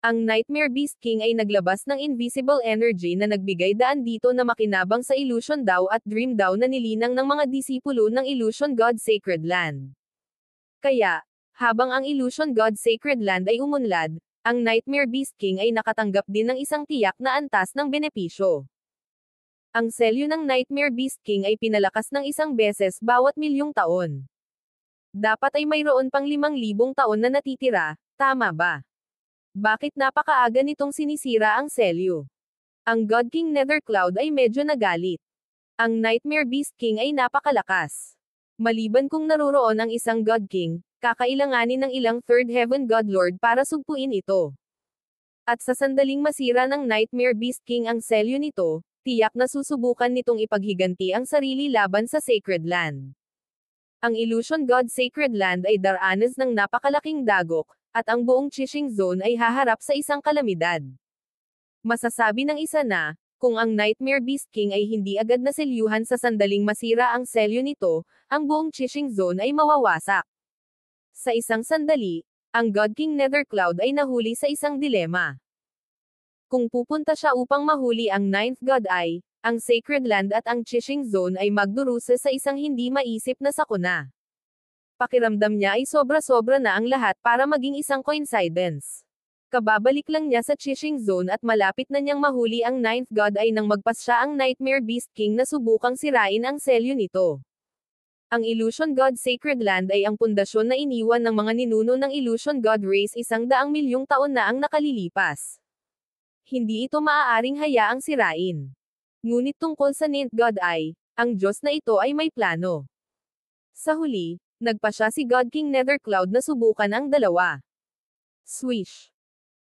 Ang Nightmare Beast King ay naglabas ng invisible energy na nagbigay daan dito na makinabang sa Illusion Daw at Dream Daw na nilinang ng mga disipulo ng Illusion God Sacred Land. Kaya, habang ang Illusion God Sacred Land ay umunlad, ang Nightmare Beast King ay nakatanggap din ng isang tiyak na antas ng benepisyo. Ang selyo ng Nightmare Beast King ay pinalakas ng isang beses bawat milyong taon. Dapat ay mayroon pang 5,000 taon na natitira, tama ba? Bakit napakaaga nitong sinisira ang selyo? Ang God King Nethercloud ay medyo nagalit. Ang Nightmare Beast King ay napakalakas. Maliban kung naroroon ang isang God King, kakailanganin ng ilang Third Heaven God Lord para sugpuin ito. At sa sandaling masira ng Nightmare Beast King ang selyo nito, tiyak na susubukan nitong ipaghiganti ang sarili laban sa Sacred Land. Ang Illusion God Sacred Land ay daranas ng napakalaking dagok, at ang buong Qixing Zone ay haharap sa isang kalamidad. Masasabi ng isa na, kung ang Nightmare Beast King ay hindi agad na selyuhan sa sandaling masira ang selyo nito, ang buong Qixing Zone ay mawawasak. Sa isang sandali, ang God King Nethercloud ay nahuli sa isang dilema. Kung pupunta siya upang mahuli ang Ninth God Eye, ang Sacred Land at ang Qixing Zone ay magdurusa sa isang hindi maisip na sakuna. Pakiramdam niya ay sobra-sobra na ang lahat para maging isang coincidence. Kababalik lang niya sa Qixing Zone at malapit na niyang mahuli ang Ninth God Eye nang magpas siya ang Nightmare Beast King na subukang sirain ang selyo nito. Ang Illusion God Sacred Land ay ang pundasyon na iniwan ng mga ninuno ng Illusion God Race 100 milyong taon na ang nakalilipas. Hindi ito maaaring hayaang sirain. Ngunit tungkol sa Ninth God Eye, ang Diyos na ito ay may plano. Sa huli, nagpa siya si God King Nethercloud na subukan ang dalawa. Swish!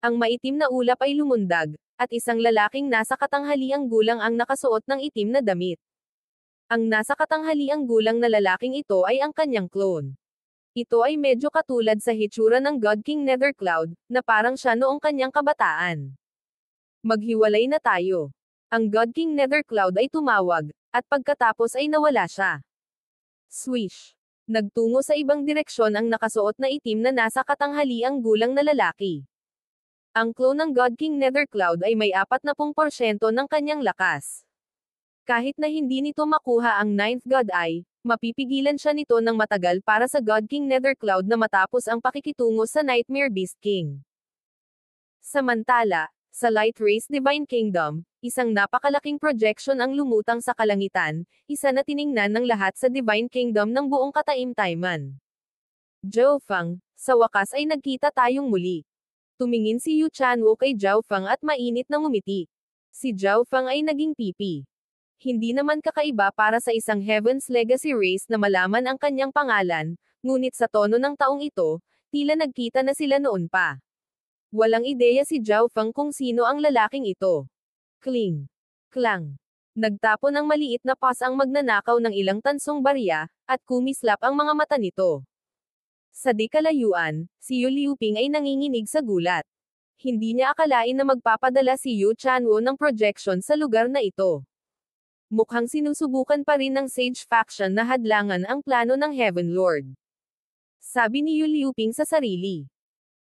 Ang maitim na ulap ay lumundag, at isang lalaking nasa katanghaliang gulang ang nakasuot ng itim na damit. Ang nasa katanghaliang gulang na lalaking ito ay ang kanyang clone. Ito ay medyo katulad sa hitsura ng God King Nethercloud, na parang siya noong kanyang kabataan. Maghiwalay na tayo. Ang God King Nethercloud ay tumawag, at pagkatapos ay nawala siya. Swish! Nagtungo sa ibang direksyon ang nakasuot na itim na nasa katanghaliang gulang na lalaki. Ang clone ng God King Nethercloud ay may 40% ng kanyang lakas. Kahit na hindi nito makuha ang Ninth God Eye, mapipigilan siya nito ng matagal para sa God King Nethercloud na matapos ang pakikitungo sa Nightmare Beast King. Samantala, sa Light Race Divine Kingdom, isang napakalaking projection ang lumutang sa kalangitan, isa na tiningnan ng lahat sa Divine Kingdom ng buong kataimtayman. Zhao Feng, sa wakas ay nagkita tayong muli. Tumingin si Yu Chanwo kay Zhao Feng at mainit na ngumiti. Si Zhao Feng ay naging pipi. Hindi naman kakaiba para sa isang Heaven's Legacy race na malaman ang kanyang pangalan, ngunit sa tono ng taong ito, tila nagkita na sila noon pa. Walang ideya si Zhao Feng kung sino ang lalaking ito. Kling. Klang. Nagtapo ng maliit na pas ang magnanakaw ng ilang tansong barya, at kumislap ang mga mata nito. Sa di kalayuan, si Yu Liuping ay nanginginig sa gulat. Hindi niya akalain na magpapadala si Yu Chanwo ng projection sa lugar na ito. Mukhang sinusubukan pa rin ng Sage Faction na hadlangan ang plano ng Heaven Lord. Sabi ni Yu Liuping sa sarili.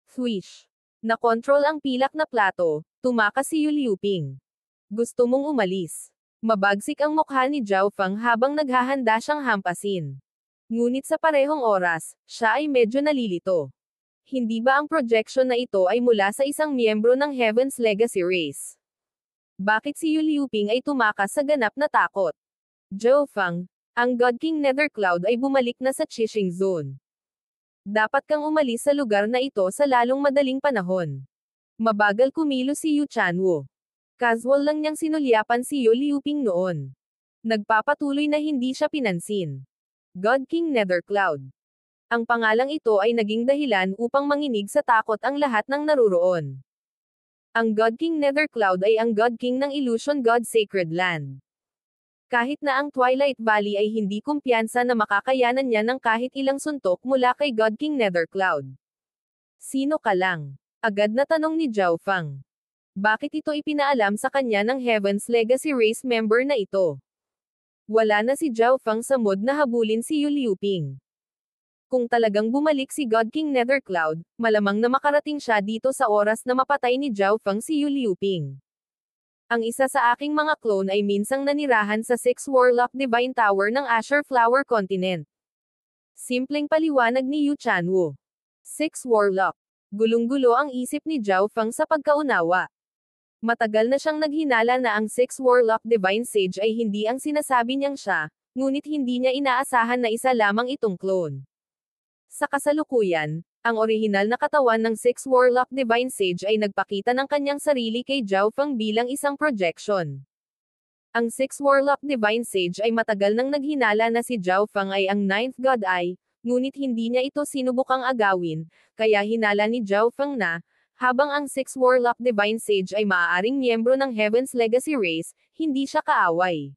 Swish! Nakontrol ang pilak na plato, tumakas si Yu Liuping. Gusto mong umalis. Mabagsik ang mukha ni Zhao Feng habang naghahanda siyang hampasin. Ngunit sa parehong oras, siya ay medyo nalilito. Hindi ba ang projection na ito ay mula sa isang miyembro ng Heaven's Legacy race? Bakit si Yu Liuping ay tumakas sa ganap na takot? Zhao Feng, ang God King Nethercloud ay bumalik na sa Qixing Zone. Dapat kang umalis sa lugar na ito sa lalong madaling panahon. Mabagal kumilos si Yu Chanwo. Casual lang niyang sinulyapan si Yu Liuping noon. Nagpapatuloy na hindi siya pinansin. God King Nethercloud. Ang pangalang ito ay naging dahilan upang manginig sa takot ang lahat ng naruroon. Ang God King Nethercloud ay ang God King ng Illusion God Sacred Land. Kahit na ang Twilight Valley ay hindi kumpiyansa na makakayanan niya ng kahit ilang suntok mula kay God King Nethercloud. Sino ka lang? Agad na tanong ni Zhao Feng. Bakit ito ipinaalam sa kanya ng Heaven's Legacy race member na ito? Wala na si Zhao Feng sa mood na habulin si Yu Liuping. Kung talagang bumalik si God King Nethercloud, malamang na makarating siya dito sa oras na mapatay ni Zhao Feng si Yu Liuping. Ang isa sa aking mga clone ay minsang nanirahan sa 6 Warlock Divine Tower ng Asher Flower Continent. Simpleng paliwanag ni Yu Chanwo. 6 Warlock. Gulong-gulo ang isip ni Zhao Feng sa pagkaunawa. Matagal na siyang naghinala na ang 6 Warlock Divine Sage ay hindi ang sinasabi niyang siya, ngunit hindi niya inaasahan na isa lamang itong clone. Sa kasalukuyan, ang orihinal na katawan ng 6 Warlock Divine Sage ay nagpakita ng kanyang sarili kay Zhao Feng bilang isang projection. Ang 6 Warlock Divine Sage ay matagal nang naghinala na si Zhao Feng ay ang Ninth God Eye, ngunit hindi niya ito sinubukang agawin, kaya hinala ni Zhao Feng na, habang ang 6 Warlock Divine Sage ay maaaring miyembro ng Heaven's Legacy race, hindi siya kaaway.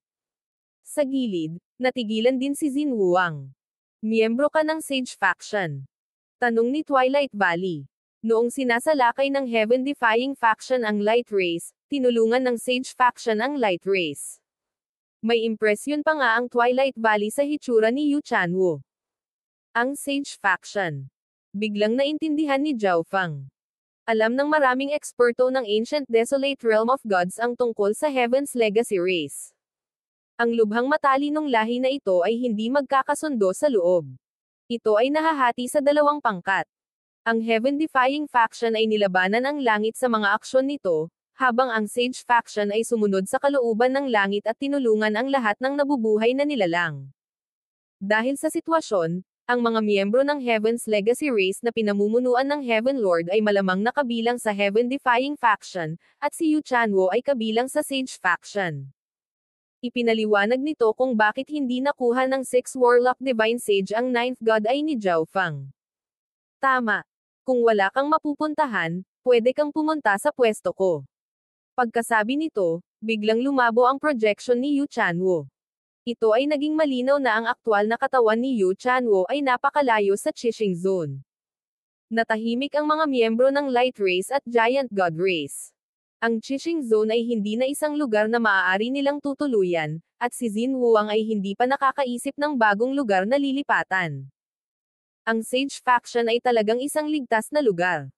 Sa gilid, natigilan din si Xin Wuang. Miyembro ka ng Sage Faction? Tanong ni Twilight Valley. Noong sinasalakay ng Heaven-defying faction ang Light Race, tinulungan ng Sage Faction ang Light Race. May impresyon pa nga ang Twilight Valley sa hitsura ni Yu Chanwo. Ang Sage Faction. Biglang naintindihan ni Zhao Feng. Alam ng maraming eksperto ng Ancient Desolate Realm of Gods ang tungkol sa Heaven's Legacy race. Ang lubhang matalinong lahi na ito ay hindi magkakasundo sa loob. Ito ay nahahati sa dalawang pangkat. Ang Heaven-defying faction ay nilabanan ang langit sa mga aksyon nito, habang ang Sage faction ay sumunod sa kalooban ng langit at tinulungan ang lahat ng nabubuhay na nilalang. Dahil sa sitwasyon, ang mga miyembro ng Heaven's Legacy race na pinamumunuan ng Heaven Lord ay malamang nakabilang sa Heaven-defying faction, at si Yu Chanwo ay kabilang sa Sage faction. Ipinaliwanag nito kung bakit hindi nakuha ng 6 Warlock Divine Sage ang 9th God Eye ni Zhao Fang. Tama. Kung wala kang mapupuntahan, pwede kang pumunta sa pwesto ko. Pagkasabi nito, biglang lumabo ang projection ni Yu Chanwo. Ito ay naging malinaw na ang aktwal na katawan ni Yu Chanwo ay napakalayo sa Qixing Zone. Natahimik ang mga miyembro ng Light Race at Giant God Race. Ang Qixing Zone ay hindi na isang lugar na maaari nilang tutuluyan, at si Xin Huang ay hindi pa nakakaisip ng bagong lugar na lilipatan. Ang Sage Faction ay talagang isang ligtas na lugar.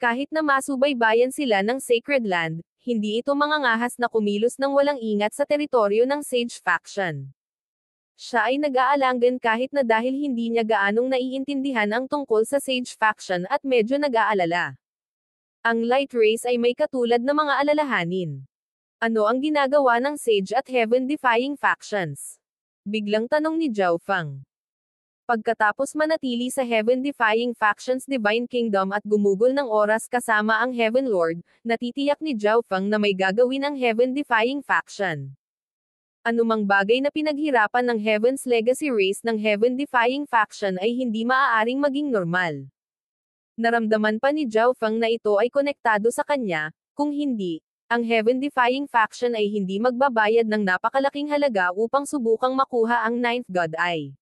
Kahit na masubaybayan sila ng Sacred Land, hindi ito mangangahas na kumilos ng walang ingat sa teritoryo ng Sage Faction. Siya ay nag-aalangan kahit na dahil hindi niya gaanong naiintindihan ang tungkol sa Sage Faction at medyo nag-aalala. Ang Light Race ay may katulad na mga alalahanin. Ano ang ginagawa ng Sage at Heaven-defying factions? Biglang tanong ni Zhao Fang. Pagkatapos manatili sa Heaven-defying factions Divine Kingdom at gumugol ng oras kasama ang Heaven Lord, natitiyak ni Zhao Fang na may gagawin ang Heaven-defying faction. Anumang bagay na pinaghirapan ng Heaven's Legacy Race ng Heaven-defying faction ay hindi maaaring maging normal. Naramdaman pa ni Zhao Fang na ito ay konektado sa kanya, kung hindi, ang Heaven-defying faction ay hindi magbabayad ng napakalaking halaga upang subukang makuha ang 9th God Eye.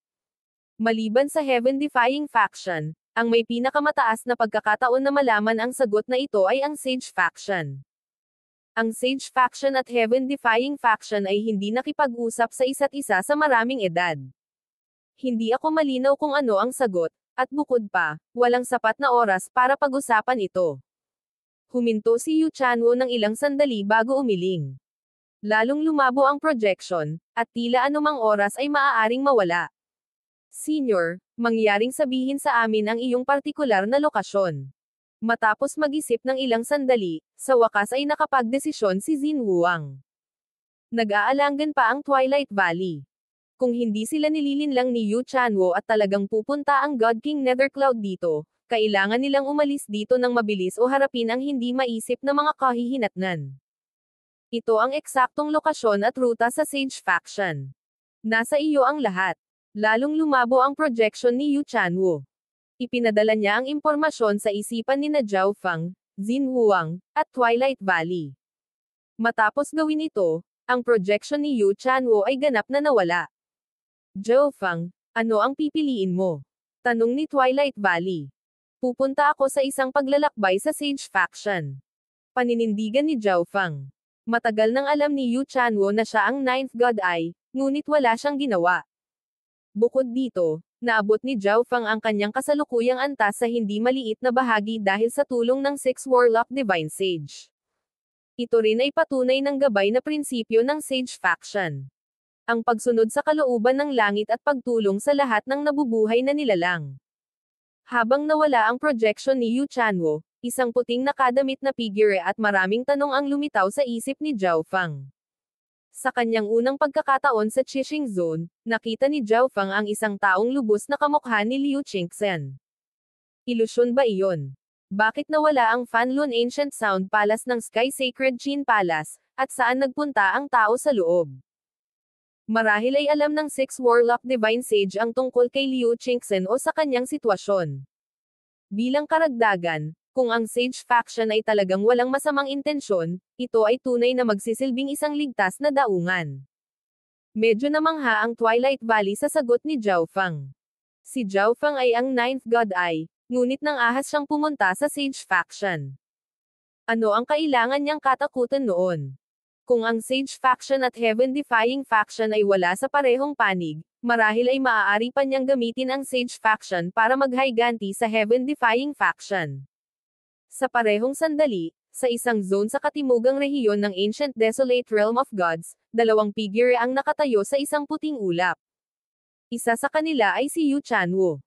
Maliban sa Heaven-defying faction, ang may pinakamataas na pagkakataon na malaman ang sagot na ito ay ang Sage Faction. Ang Sage Faction at Heaven-defying faction ay hindi nakipag-usap sa isa't isa sa maraming edad. Hindi ako malinaw kung ano ang sagot, at bukod pa, walang sapat na oras para pag-usapan ito. Huminto si Yu Chanwo ng ilang sandali bago umiling. Lalong lumabo ang projection, at tila anumang oras ay maaaring mawala. Senior, mangyaring sabihin sa amin ang iyong partikular na lokasyon. Matapos mag-isip ng ilang sandali, sa wakas ay nakapagdesisyon si Xin Huang. Nag-aalangan pa ang Twilight Valley. Kung hindi sila nililinlang ni Yu Chanwo at talagang pupunta ang God King Nethercloud dito, kailangan nilang umalis dito ng mabilis o harapin ang hindi maisip na mga kahihinatnan. Ito ang eksaktong lokasyon at ruta sa Sage Faction. Nasa iyo ang lahat. Lalong lumabo ang projection ni Yu Chanwo. Ipinadala niya ang impormasyon sa isipan ni Zhao Fang, Xin Huang, at Twilight Valley. Matapos gawin ito, ang projection ni Yu Chanwo ay ganap na nawala. Zhao Fang, ano ang pipiliin mo? Tanong ni Twilight Valley. Pupunta ako sa isang paglalakbay sa Sage Faction. Paninindigan ni Zhao Fang. Matagal nang alam ni Yu Chanwo na siya ang 9th God Eye, ngunit wala siyang ginawa. Bukod dito, naabot ni Zhao Fang ang kanyang kasalukuyang antas sa hindi maliit na bahagi dahil sa tulong ng 6 Warlock Divine Sage. Ito rin ay patunay ng gabay na prinsipyo ng Sage Faction. Ang pagsunod sa kalooban ng langit at pagtulong sa lahat ng nabubuhay na nilalang. Habang nawala ang projection ni Yu Chanwo, isang puting nakadamit na figure at maraming tanong ang lumitaw sa isip ni Zhao Fang. Sa kanyang unang pagkakataon sa Qixing Zone, nakita ni Zhao Fang ang isang taong lubos na kamukha ni Liu Qingxen. Ilusyon ba iyon? Bakit nawala ang Fanlun Ancient Sound Palace ng Sky Sacred Qin Palace, at saan nagpunta ang tao sa loob? Marahil ay alam ng 6 Warlock Divine Sage ang tungkol kay Liu Qingxen o sa kanyang sitwasyon. Bilang karagdagan, kung ang Sage Faction ay talagang walang masamang intensyon, ito ay tunay na magsisilbing isang ligtas na daungan. Medyo namangha ang Twilight Valley sa sagot ni Zhao Fang. Si Zhao Fang ay ang 9th God Eye, ngunit nang ahas siyang pumunta sa Sage Faction. Ano ang kailangan niyang katakutan noon? Kung ang Sage Faction at Heaven-defying faction ay wala sa parehong panig, marahil ay maaari pa niyang gamitin ang Sage Faction para maghiganti sa Heaven-defying faction. Sa parehong sandali, sa isang zone sa katimugang rehiyon ng Ancient Desolate Realm of Gods, dalawang figure ang nakatayo sa isang puting ulap. Isa sa kanila ay si Yu Chanwo.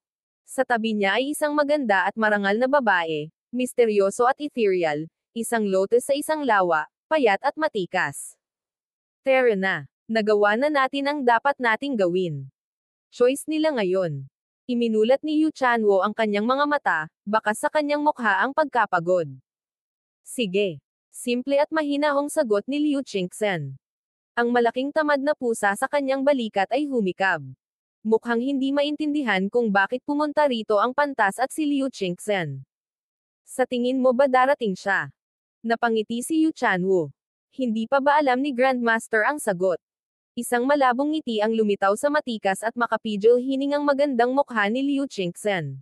Sa tabi niya ay isang maganda at marangal na babae, misteryoso at ethereal, isang lotus sa isang lawa, payat at matikas. Tara na, nagawa na natin ang dapat nating gawin. Choice nila ngayon. Iminulat ni Yu Chanwo ang kanyang mga mata, bakas sa kanyang mukha ang pagkapagod. Sige. Simple at mahinahong sagot ni Liu Qingxen. Ang malaking tamad na pusa sa kanyang balikat ay humikab. Mukhang hindi maintindihan kung bakit pumunta rito ang pantas at si Liu Qingxen. Sa tingin mo ba darating siya? Napangiti si Yu Chanwu. Hindi pa ba alam ni Grandmaster ang sagot? Isang malabong ngiti ang lumitaw sa matikas at makapidyo hiningang magandang mukha ni Liu Qingxen.